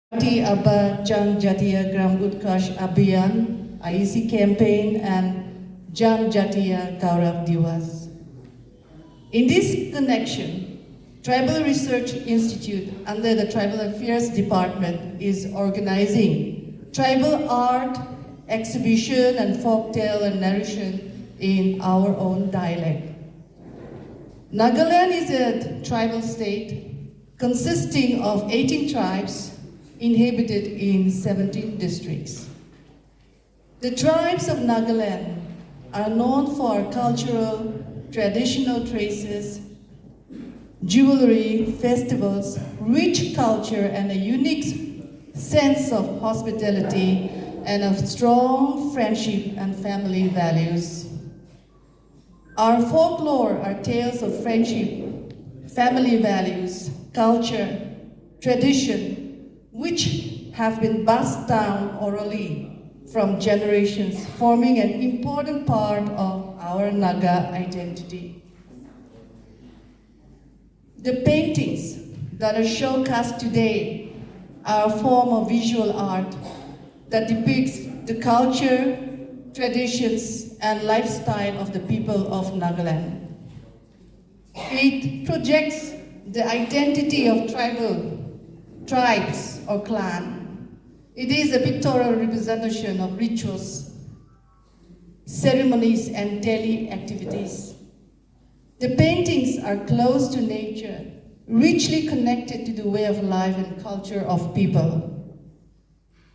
Party Abba Jan Jatiya Gram Utkarsh Abhiyan, IEC campaign, and Jan Jatiya Gaurav Diwas. In this connection, Tribal Research Institute under the Tribal Affairs Department is organizing tribal art, exhibition, and folktale and narration in our own dialect. Nagaland is a tribal state consisting of 18 tribes inhabited in 17 districts. The tribes of Nagaland are known for cultural, traditional traces, jewelry, festivals, rich culture, and a unique sense of hospitality and of strong friendship and family values. Our folklore are tales of friendship, family values, culture, tradition, which have been passed down orally from generations, forming an important part of our Naga identity. The paintings that are showcased today are a form of visual art that depicts the culture, traditions, and lifestyle of the people of Nagaland. It projects the identity of tribes or clan. It is a pictorial representation of rituals, ceremonies, and daily activities. The paintings are close to nature, richly connected to the way of life and culture of people.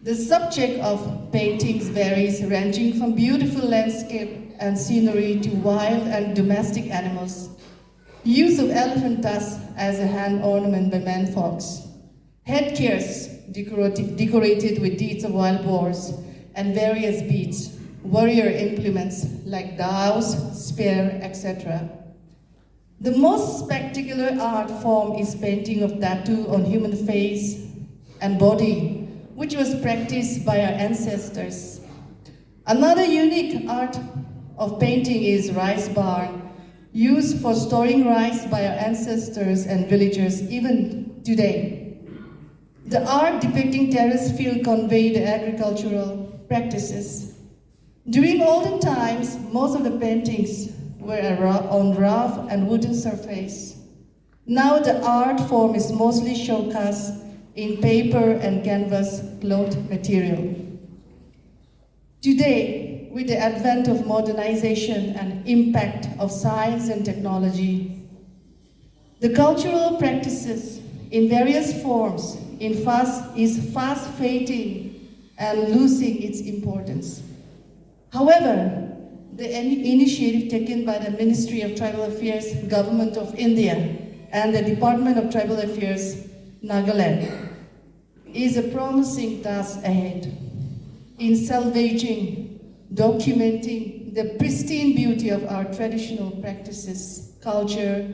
The subject of paintings varies, ranging from beautiful landscape and scenery to wild and domestic animals. Use of elephant tusks as a hand ornament by menfolks. Headgears decorated with deeds of wild boars and various beads, warrior implements like daws, spear, etc. The most spectacular art form is painting of tattoo on human face and body, which was practiced by our ancestors. Another unique art of painting is rice barn, used for storing rice by our ancestors and villagers even today. The art depicting terrace field conveyed agricultural practices. During olden times, most of the paintings were on rough and wooden surface. Now the art form is mostly showcased in paper and canvas cloth material. Today, with the advent of modernization and impact of science and technology, the cultural practices in various forms is fast fading and losing its importance. However, the initiative taken by the Ministry of Tribal Affairs, Government of India, and the Department of Tribal Affairs, Nagaland, is a promising task ahead in salvaging, documenting the pristine beauty of our traditional practices, culture,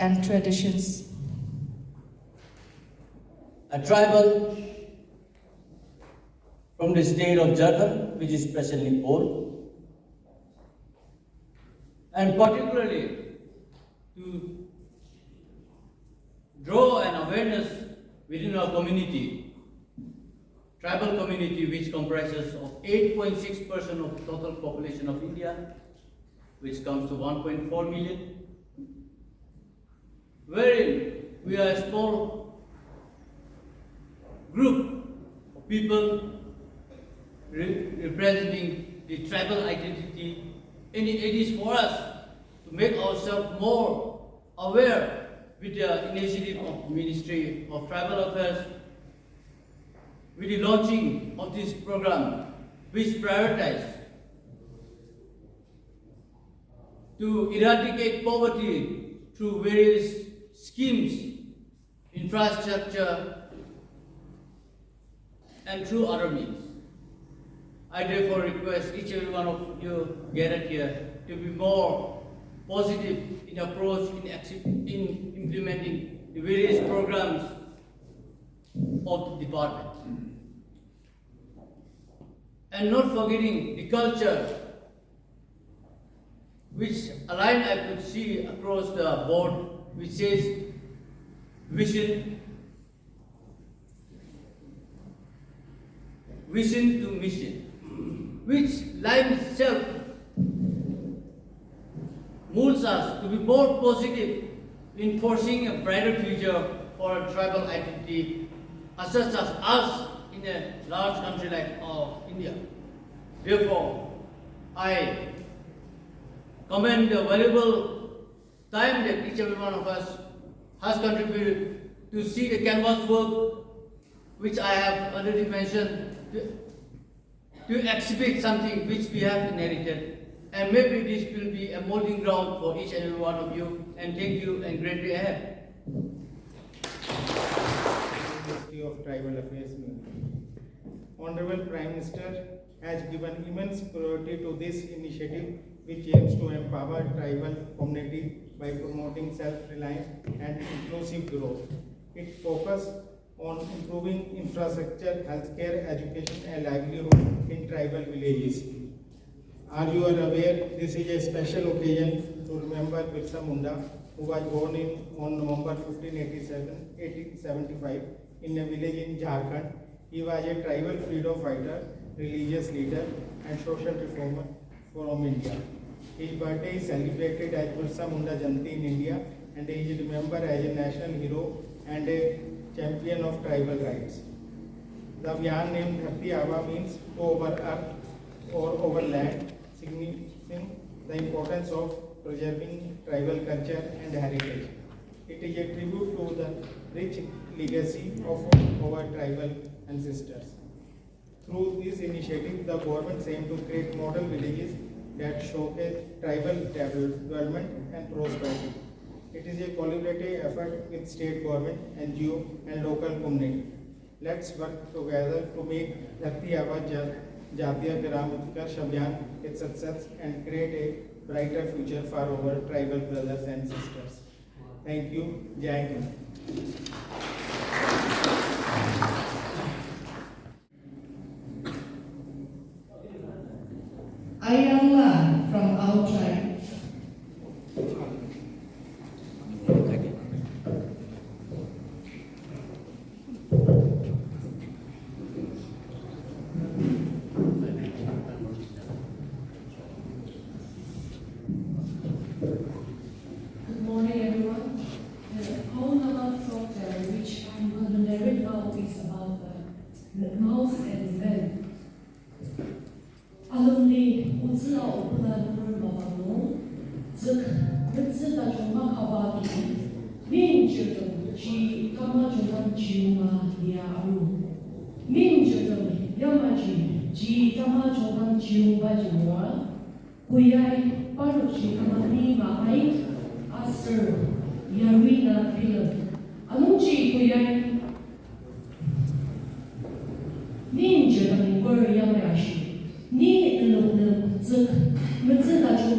and traditions. A tribal from the state of Jharkhand, which is presently old, and particularly to draw an awareness within our community, tribal community, which comprises of 8.6% of total population of India, which comes to 1.4 million, wherein we are a small group of people representing the tribal identity, and it is for us to make ourselves more aware with the initiative of Ministry of Tribal Affairs, with the launching of this program, which prioritizes to eradicate poverty through various schemes, infrastructure, and through other means. I therefore request each and every one of you gathered here to be more positive in approach in implementing the various programs of the department. And not forgetting the culture, which a line I could see across the board, which says vision, vision to mission, which life itself molds us to be more positive in forcing a brighter future for a tribal identity, such as us in a large country like India. Therefore, I commend the valuable time that each and every one of us has contributed to see the canvas work, which I have already mentioned, to exhibit something which we have inherited. And maybe this will be a molding ground for each and every one of you. And thank you and great day ahead. Ministry of Tribal Affairs. Honorable Prime Minister has given immense priority to this initiative, which aims to empower tribal community by promoting self-reliance and inclusive growth. It focuses on improving infrastructure, healthcare, education, and livelihood in tribal villages. Are you aware this is a special occasion to remember Birsa Munda, who was born on November 15, 1875 in a village in Jharkhand. He was a tribal freedom fighter, religious leader, and social reformer from India. His birthday is celebrated as Birsa Munda Jayanti in India, and he is remembered as a national hero and a champion of tribal rights. The Vyan name Dharti Aba means to over earth or over land, signifying the importance of preserving tribal culture and heritage. It is a tribute to the rich legacy of our tribal ancestors. Through this initiative, the government aims to create model villages that showcase tribal development and prosperity. It is a collaborative effort with state government, NGO, and local community. Let's work together to make Dharti Aba Jatiya Gram Utkarsh Abhiyan a success and create a brighter future for our tribal brothers and sisters. Thank you. Jai Hind. Ayangla from our tribe. Good morning, everyone. The whole number program, which I'm going to narrate now, is about the mouse and men. 알umni 우즈라 오프다 눈을 먹어도 즉 그즈다 정말 가봐도 민주적 지 까마주던 지우마 야루 민주적 야마지 지 까마주던 지우바지와 구야이 빠르지 까마니 마하이 아스 야루이나 필름 아농지 구야이 민주적 이걸 야마야시 你的路能自，我们自个就